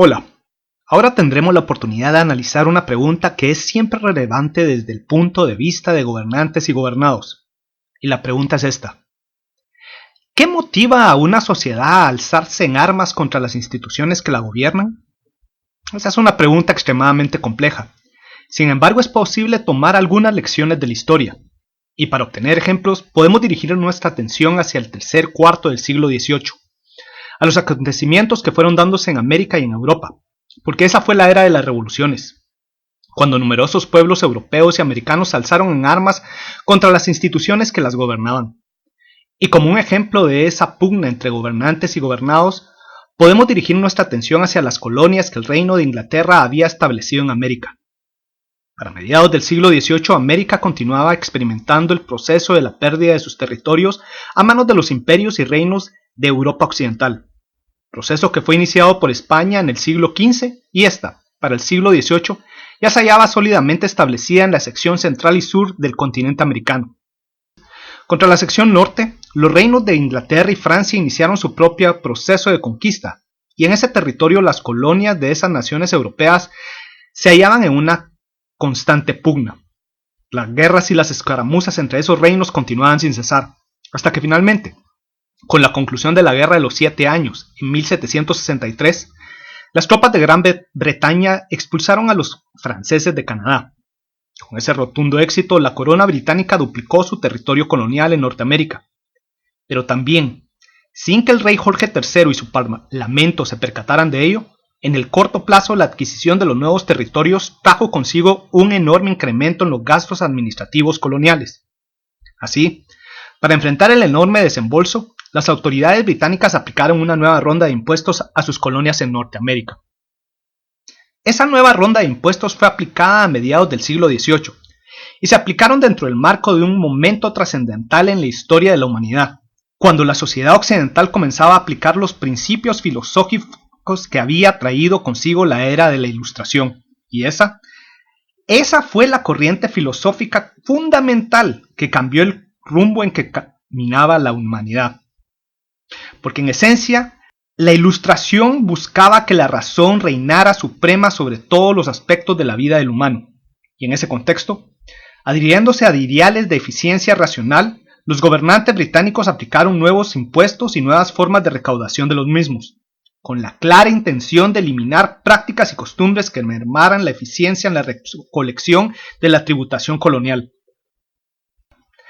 Hola, ahora tendremos la oportunidad de analizar una pregunta que es siempre relevante desde el punto de vista de gobernantes y gobernados. Y la pregunta es esta: ¿qué motiva a una sociedad a alzarse en armas contra las instituciones que la gobiernan? Esa es una pregunta extremadamente compleja. Sin embargo, es posible tomar algunas lecciones de la historia. Y para obtener ejemplos, podemos dirigir nuestra atención hacia el tercer cuarto del siglo XVIII, a los acontecimientos que fueron dándose en América y en Europa, porque esa fue la era de las revoluciones, cuando numerosos pueblos europeos y americanos se alzaron en armas contra las instituciones que las gobernaban. Y como un ejemplo de esa pugna entre gobernantes y gobernados, podemos dirigir nuestra atención hacia las colonias que el Reino de Inglaterra había establecido en América. Para mediados del siglo XVIII, América continuaba experimentando el proceso de la pérdida de sus territorios a manos de los imperios y reinos de Europa Occidental, proceso que fue iniciado por España en el siglo XV y esta, para el siglo XVIII, ya se hallaba sólidamente establecida en la sección central y sur del continente americano. Contra la sección norte, los reinos de Inglaterra y Francia iniciaron su propio proceso de conquista, y en ese territorio las colonias de esas naciones europeas se hallaban en una constante pugna. Las guerras y las escaramuzas entre esos reinos continuaban sin cesar, hasta que finalmente, con la conclusión de la Guerra de los 7 Años, en 1763, las tropas de Gran Bretaña expulsaron a los franceses de Canadá. Con ese rotundo éxito, la corona británica duplicó su territorio colonial en Norteamérica. Pero también, sin que el rey Jorge III y su parlamento se percataran de ello, en el corto plazo la adquisición de los nuevos territorios trajo consigo un enorme incremento en los gastos administrativos coloniales. Así, para enfrentar el enorme desembolso, las autoridades británicas aplicaron una nueva ronda de impuestos a sus colonias en Norteamérica. Esa nueva ronda de impuestos fue aplicada a mediados del siglo XVIII y se aplicaron dentro del marco de un momento trascendental en la historia de la humanidad, cuando la sociedad occidental comenzaba a aplicar los principios filosóficos que había traído consigo la era de la Ilustración. Y esa fue la corriente filosófica fundamental que cambió el rumbo en que caminaba la humanidad. Porque en esencia, la Ilustración buscaba que la razón reinara suprema sobre todos los aspectos de la vida del humano. Y en ese contexto, adhiriéndose a ideales de eficiencia racional, los gobernantes británicos aplicaron nuevos impuestos y nuevas formas de recaudación de los mismos, con la clara intención de eliminar prácticas y costumbres que mermaran la eficiencia en la recolección de la tributación colonial.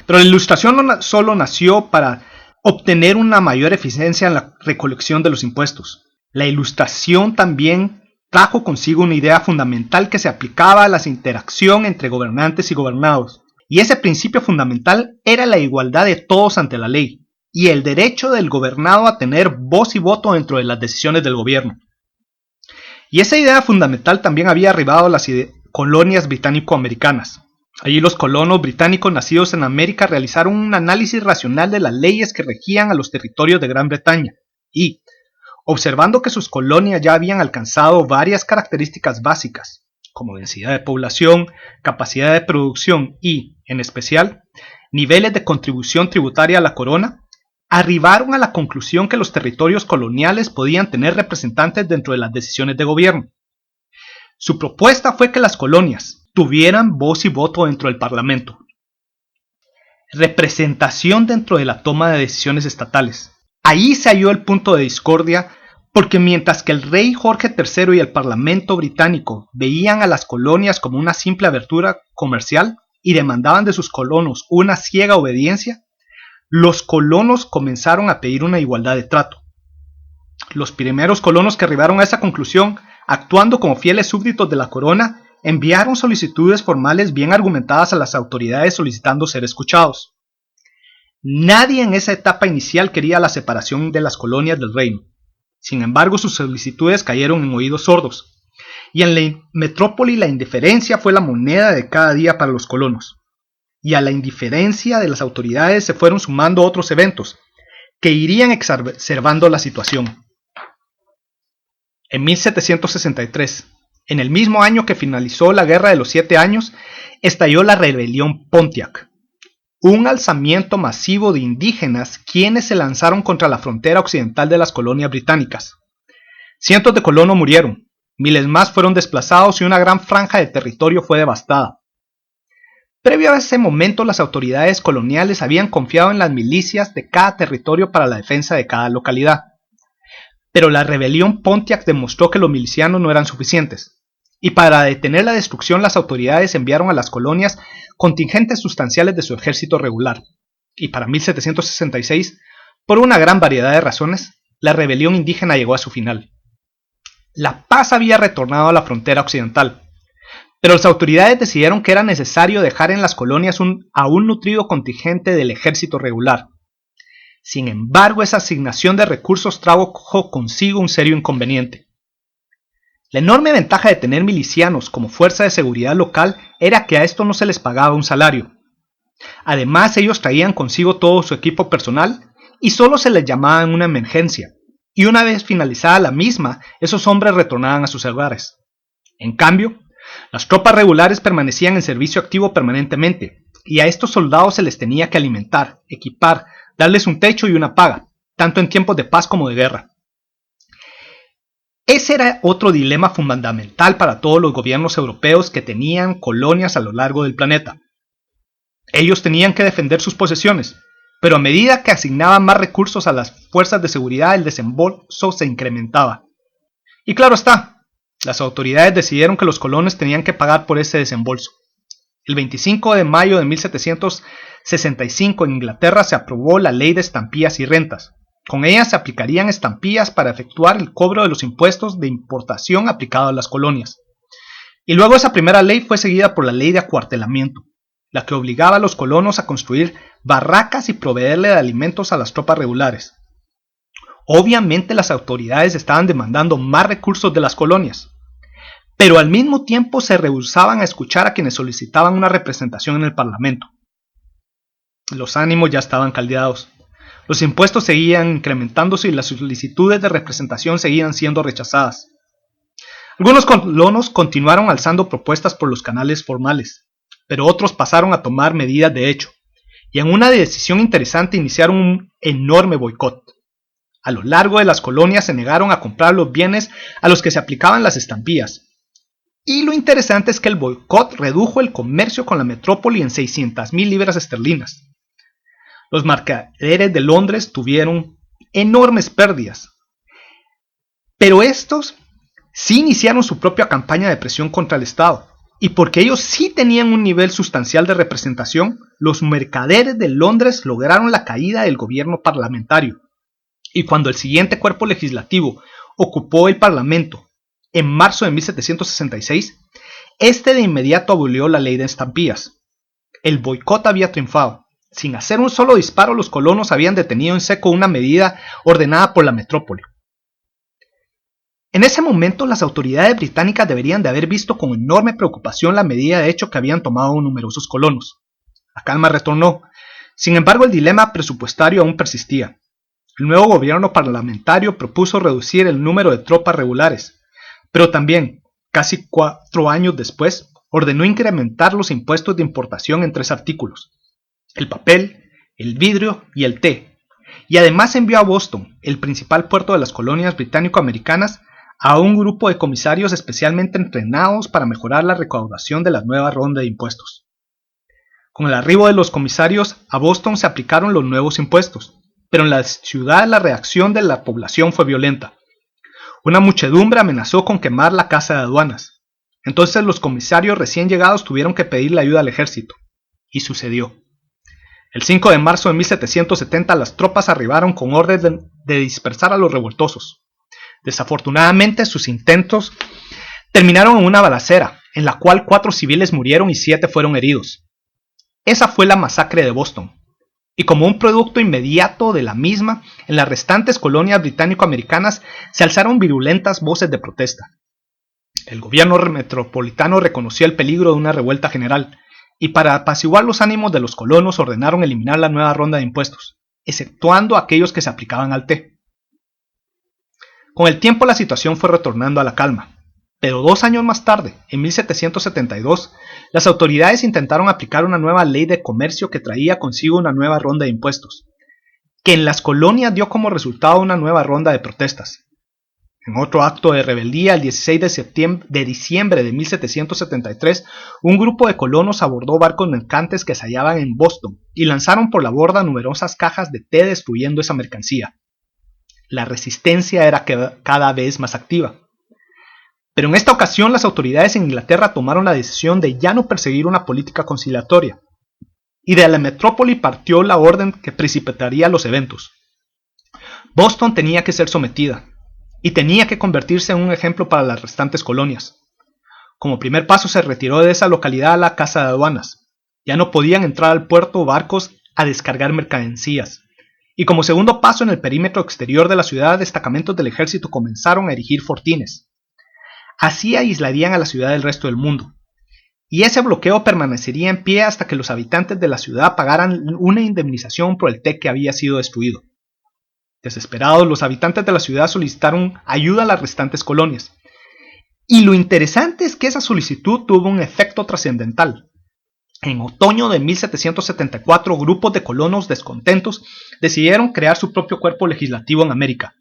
Pero la Ilustración no solo nació para obtener una mayor eficiencia en la recolección de los impuestos. La Ilustración también trajo consigo una idea fundamental que se aplicaba a la interacción entre gobernantes y gobernados. Y ese principio fundamental era la igualdad de todos ante la ley y el derecho del gobernado a tener voz y voto dentro de las decisiones del gobierno. Y esa idea fundamental también había arribado a las colonias británico-americanas. Allí los colonos británicos nacidos en América realizaron un análisis racional de las leyes que regían a los territorios de Gran Bretaña y, observando que sus colonias ya habían alcanzado varias características básicas, como densidad de población, capacidad de producción y, en especial, niveles de contribución tributaria a la corona, arribaron a la conclusión que los territorios coloniales podían tener representantes dentro de las decisiones de gobierno. Su propuesta fue que las colonias tuvieran voz y voto dentro del Parlamento, representación dentro de la toma de decisiones estatales. Ahí se halló el punto de discordia, porque mientras que el rey Jorge III y el Parlamento británico veían a las colonias como una simple abertura comercial y demandaban de sus colonos una ciega obediencia, los colonos comenzaron a pedir una igualdad de trato. Los primeros colonos que arribaron a esa conclusión, actuando como fieles súbditos de la corona, enviaron solicitudes formales bien argumentadas a las autoridades solicitando ser escuchados. Nadie en esa etapa inicial quería la separación de las colonias del reino. Sin embargo, sus solicitudes cayeron en oídos sordos, y en la metrópoli la indiferencia fue la moneda de cada día para los colonos. Y a la indiferencia de las autoridades se fueron sumando otros eventos que irían exacerbando la situación. En 1763, en el mismo año que finalizó la Guerra de los 7 Años, estalló la rebelión Pontiac, un alzamiento masivo de indígenas quienes se lanzaron contra la frontera occidental de las colonias británicas. Cientos de colonos murieron, miles más fueron desplazados y una gran franja de territorio fue devastada. Previo a ese momento, las autoridades coloniales habían confiado en las milicias de cada territorio para la defensa de cada localidad. Pero la rebelión Pontiac demostró que los milicianos no eran suficientes, y para detener la destrucción las autoridades enviaron a las colonias contingentes sustanciales de su ejército regular, y para 1766, por una gran variedad de razones, la rebelión indígena llegó a su final. La paz había retornado a la frontera occidental, pero las autoridades decidieron que era necesario dejar en las colonias a un nutrido contingente del ejército regular. Sin embargo, esa asignación de recursos trajo consigo un serio inconveniente. La enorme ventaja de tener milicianos como fuerza de seguridad local era que a esto no se les pagaba un salario. Además, ellos traían consigo todo su equipo personal y solo se les llamaba en una emergencia, y una vez finalizada la misma, esos hombres retornaban a sus hogares. En cambio, las tropas regulares permanecían en servicio activo permanentemente, y a estos soldados se les tenía que alimentar, equipar, darles un techo y una paga, tanto en tiempos de paz como de guerra. Ese era otro dilema fundamental para todos los gobiernos europeos que tenían colonias a lo largo del planeta. Ellos tenían que defender sus posesiones, pero a medida que asignaban más recursos a las fuerzas de seguridad, el desembolso se incrementaba. Y claro está, las autoridades decidieron que los colonos tenían que pagar por ese desembolso. El 25 de mayo de 1765 en Inglaterra se aprobó la Ley de Estampillas y Rentas. Con ella se aplicarían estampillas para efectuar el cobro de los impuestos de importación aplicados a las colonias. Y luego esa primera ley fue seguida por la Ley de Acuartelamiento, la que obligaba a los colonos a construir barracas y proveerle de alimentos a las tropas regulares. Obviamente las autoridades estaban demandando más recursos de las colonias, pero al mismo tiempo se rehusaban a escuchar a quienes solicitaban una representación en el Parlamento. Los ánimos ya estaban caldeados. Los impuestos seguían incrementándose y las solicitudes de representación seguían siendo rechazadas. Algunos colonos continuaron alzando propuestas por los canales formales, pero otros pasaron a tomar medidas de hecho, y en una decisión interesante iniciaron un enorme boicot. A lo largo de las colonias se negaron a comprar los bienes a los que se aplicaban las estampillas. Y lo interesante es que el boicot redujo el comercio con la metrópoli en 600,000 libras esterlinas. Los mercaderes de Londres tuvieron enormes pérdidas, pero estos sí iniciaron su propia campaña de presión contra el Estado, y porque ellos sí tenían un nivel sustancial de representación, los mercaderes de Londres lograron la caída del gobierno parlamentario, y cuando el siguiente cuerpo legislativo ocupó el Parlamento, en marzo de 1766, este de inmediato abolió la ley de estampillas. El boicot había triunfado. Sin hacer un solo disparo, los colonos habían detenido en seco una medida ordenada por la metrópoli. En ese momento, las autoridades británicas deberían de haber visto con enorme preocupación la medida de hecho que habían tomado numerosos colonos. La calma retornó. Sin embargo, el dilema presupuestario aún persistía. El nuevo gobierno parlamentario propuso reducir el número de tropas regulares, pero también, casi 4 años después, ordenó incrementar los impuestos de importación en 3 artículos: el papel, el vidrio y el té, y además envió a Boston, el principal puerto de las colonias británico-americanas, a un grupo de comisarios especialmente entrenados para mejorar la recaudación de la nueva ronda de impuestos. Con el arribo de los comisarios, a Boston se aplicaron los nuevos impuestos, pero en la ciudad la reacción de la población fue violenta. Una muchedumbre amenazó con quemar la casa de aduanas. Entonces los comisarios recién llegados tuvieron que pedirle ayuda al ejército. Y sucedió. El 5 de marzo de 1770 las tropas arribaron con orden de dispersar a los revoltosos. Desafortunadamente sus intentos terminaron en una balacera, en la cual 4 civiles murieron y 7 fueron heridos. Esa fue la masacre de Boston. Y como un producto inmediato de la misma, en las restantes colonias británico-americanas se alzaron virulentas voces de protesta. El gobierno metropolitano reconoció el peligro de una revuelta general, y para apaciguar los ánimos de los colonos ordenaron eliminar la nueva ronda de impuestos, exceptuando aquellos que se aplicaban al té. Con el tiempo la situación fue retornando a la calma, pero 2 años más tarde, en 1772, las autoridades intentaron aplicar una nueva ley de comercio que traía consigo una nueva ronda de impuestos, que en las colonias dio como resultado una nueva ronda de protestas. En otro acto de rebeldía, el 16 de diciembre de 1773, un grupo de colonos abordó barcos mercantes que se hallaban en Boston y lanzaron por la borda numerosas cajas de té destruyendo esa mercancía. La resistencia era cada vez más activa. Pero en esta ocasión las autoridades en Inglaterra tomaron la decisión de ya no perseguir una política conciliatoria, y de la metrópoli partió la orden que precipitaría los eventos. Boston tenía que ser sometida, y tenía que convertirse en un ejemplo para las restantes colonias. Como primer paso se retiró de esa localidad la casa de aduanas. Ya no podían entrar al puerto barcos a descargar mercancías. Y como segundo paso, en el perímetro exterior de la ciudad, destacamentos del ejército comenzaron a erigir fortines. Así aislarían a la ciudad del resto del mundo. Y ese bloqueo permanecería en pie hasta que los habitantes de la ciudad pagaran una indemnización por el té que había sido destruido. Desesperados, los habitantes de la ciudad solicitaron ayuda a las restantes colonias. Y lo interesante es que esa solicitud tuvo un efecto trascendental. En otoño de 1774, grupos de colonos descontentos decidieron crear su propio cuerpo legislativo en América.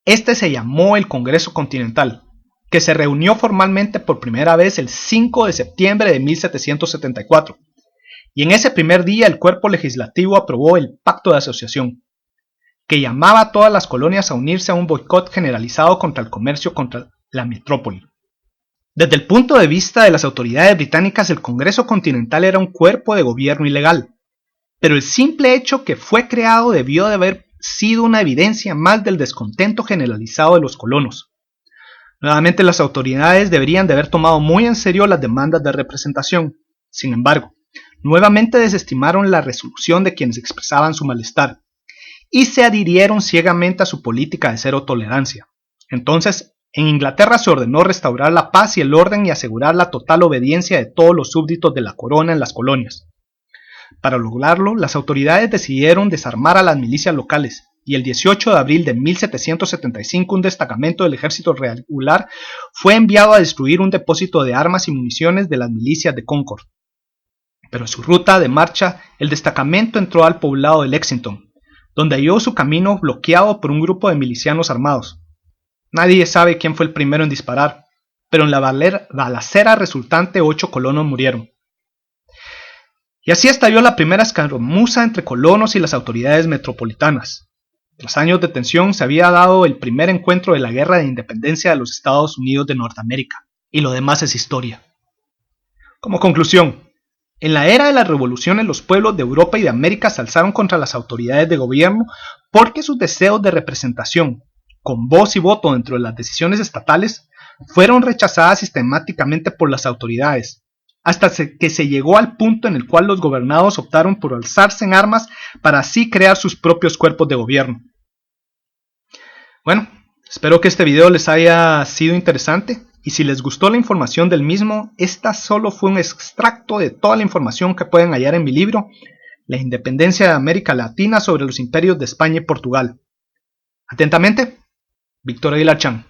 Este se llamó el Congreso Continental, que se reunió formalmente por primera vez el 5 de septiembre de 1774. Y en ese primer día el cuerpo legislativo aprobó el Pacto de Asociación, que llamaba a todas las colonias a unirse a un boicot generalizado contra el comercio contra la metrópoli. Desde el punto de vista de las autoridades británicas, el Congreso Continental era un cuerpo de gobierno ilegal, pero el simple hecho que fue creado debió de haber sido una evidencia más del descontento generalizado de los colonos. Nuevamente, las autoridades deberían de haber tomado muy en serio las demandas de representación. Sin embargo, nuevamente desestimaron la resolución de quienes expresaban su malestar y se adhirieron ciegamente a su política de cero tolerancia. Entonces, en Inglaterra se ordenó restaurar la paz y el orden y asegurar la total obediencia de todos los súbditos de la corona en las colonias. Para lograrlo, las autoridades decidieron desarmar a las milicias locales, y el 18 de abril de 1775 un destacamento del ejército regular fue enviado a destruir un depósito de armas y municiones de las milicias de Concord. Pero en su ruta de marcha, el destacamento entró al poblado de Lexington, donde halló su camino bloqueado por un grupo de milicianos armados. Nadie sabe quién fue el primero en disparar, pero en la balacera resultante 8 colonos murieron. Y así estalló la primera escaramuza entre colonos y las autoridades metropolitanas. Tras años de tensión se había dado el primer encuentro de la Guerra de Independencia de los Estados Unidos de Norteamérica, y lo demás es historia. Como conclusión, en la era de las revoluciones los pueblos de Europa y de América se alzaron contra las autoridades de gobierno porque sus deseos de representación, con voz y voto dentro de las decisiones estatales, fueron rechazadas sistemáticamente por las autoridades, hasta que se llegó al punto en el cual los gobernados optaron por alzarse en armas para así crear sus propios cuerpos de gobierno. Bueno, espero que este video les haya sido interesante, y si les gustó la información del mismo, esta solo fue un extracto de toda la información que pueden hallar en mi libro, La Independencia de América Latina sobre los imperios de España y Portugal. Atentamente, Víctor Aguilar Chan.